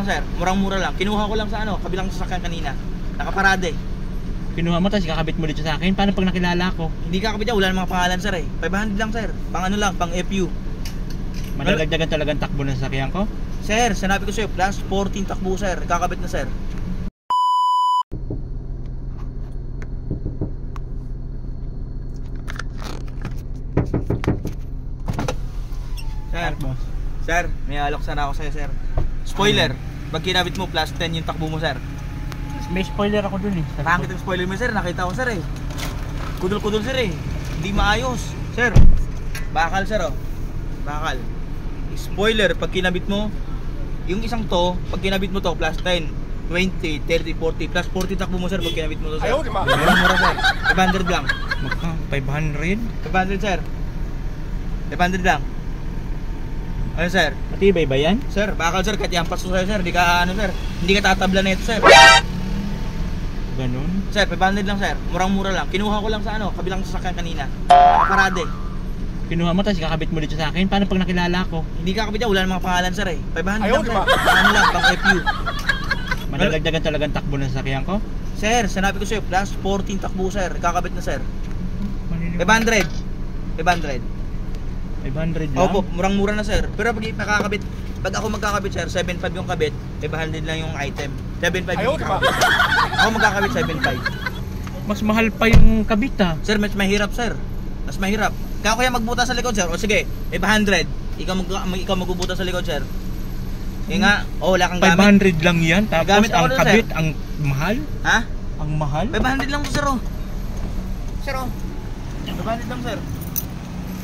Sir, murang-mura lang. Kinuha ko lang sa ano, kabilang sasakyan kanina. Nakaparade. Kinuha mo tapos kakabit mo dito sa akin. Paano pag nakilala ko? Hindi kakabit yan, wala namang pangalan sir eh. 500 lang sir. Pang ano lang, pang FU. Madadagdagan talagang takbo ng sasakyan ko? Sir, sinabi ko sa'yo, plus 14 takbo sir. Kakabit na sir. Sir, boss. sir, may alok sana ako sa'yo sir. Spoiler, pag kinabit mo plus 10 yung takbo mo sir. May spoiler ako dun eh. Pangit yung spoiler mo sir, nakita ko sir eh. Kudul-kudul sir eh. Hindi maayos. Sir, bakal sir oh. Bakal. Spoiler, pag kinabit mo, yung isang to, pag kinabit mo to, plus 10, 20, 30, 40, plus 40 takbo mo sir pag kinabit mo to sir. Ayaw, di ba? Mura sir. 500 lang. Magka, 500? 500 sir. 500 lang. Ano sir? Matibay ba yan? Sir, bakal sir, kahit yampas ko sa'yo sir, hindi ka ano sir, hindi ka tatabla na ito sir. Ganun? Sir, 500 lang sir, murang-mura lang. Kinuha ko lang sa ano, kabilang sasakyan kanina. Nakaparade. Kinuha mo tapos kakabit mo dito sa akin. Paano pag nakilala ko? Hindi kakabit yan, wala namang pangalan sir eh. 500 Ayaw, lang di sir. ba? Ano lang, pang FU. Madadagdagan talagang takbo ng sasakyan ko? Sir, sinabi ko sa'yo, plus 14 takbo sir, kakabit na sir. 500. 500. 500 lang? Opo, murang-mura na sir. Pero pag nakakabit, pag ako magkakabit sir, 7.5 yung kabit, 500 lang yung item. 7.5 Ayaw, yung di ba? kakabit. Ako magkakabit 7.5. Mas mahal pa yung kabit ah. Sir, mas mahirap sir. Mas mahirap. Kaya kaya magbutas sa likod sir. O sige, 500. Ikaw magbubutas sa likod sir. Eh nga, wala kang gamit. 500 lang yan. Tapos Gamit ako ang dun, kabit, sir. ang mahal? Ha? Ang mahal? 500 lang to sir oh. Sir oh. 500 lang sir.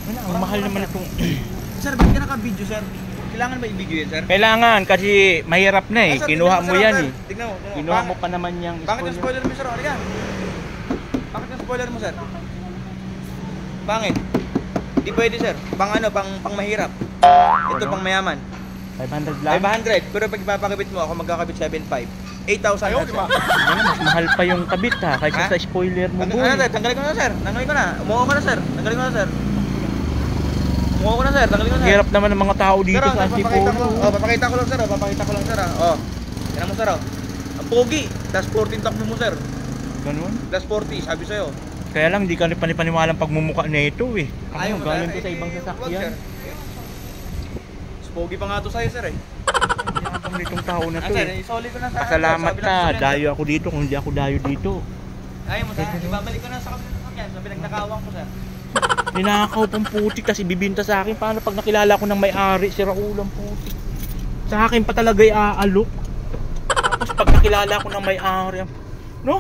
Ang mahal naman itong... Sir, ba't ka naka-video sir? Kailangan ba i-video yan sir? Kailangan kasi mahirap na eh. Ah, sir, Kinuha tignan mo sir, yan sir. eh. Tignan mo. Kinuha mo pa naman yung Bakit yung spoiler mo sir? Halika. Bakit yung spoiler mo sir? Pangit. Hindi pwede sir. Pang ano, pang mahirap. Ito pang mayaman. 500 lang? 500. Pero pag ipapakabit mo, ako magkakabit 7.5. 8,000 Ayaw, na di sir. ba? Ano, mas mahal pa yung kabit ha. Kaysa Ha? sa spoiler mo Ano boy. sir? Tanggalin ko na sir. Tanggalin ko na. Umuha ko na sir. Tanggalin ko na sir. Umuha ko na sir. Tanggalin ko na sir. Hirap naman ng mga tao dito Sir, sa papakita ko. Antipolo. Oh, papakita ko lang sir. Papakita ko lang sir. Oh. Yan mo sir. Ang pogi. Plus 14 takbo mo sir. Ganun. Plus 40. Sabi sa'yo. Kaya lang hindi ka panipaniwalang pagmumukha na ito eh. Ayaw mo, Galing sir. ko sa ibang Wag, sasakyan. sir. Pogi pa nga to sa'yo sir eh. Ang nitong tao na to Sir, eh. isoli ko na sa Pasalamat sa ka, kabilang sasakyan, dayo ako dito kung hindi ako dayo dito. sir. Ayaw mo sir. Ibabalik ko na sa kabilang sasakyan. Sa pinagnakawang ko sir. Ninakaw pang putik kasi bibinta sa akin. Paano pag nakilala ko ng may-ari, si Raul ang putik. Sa akin pa talaga'y aalok. Tapos pag nakilala ko ng may-ari, no?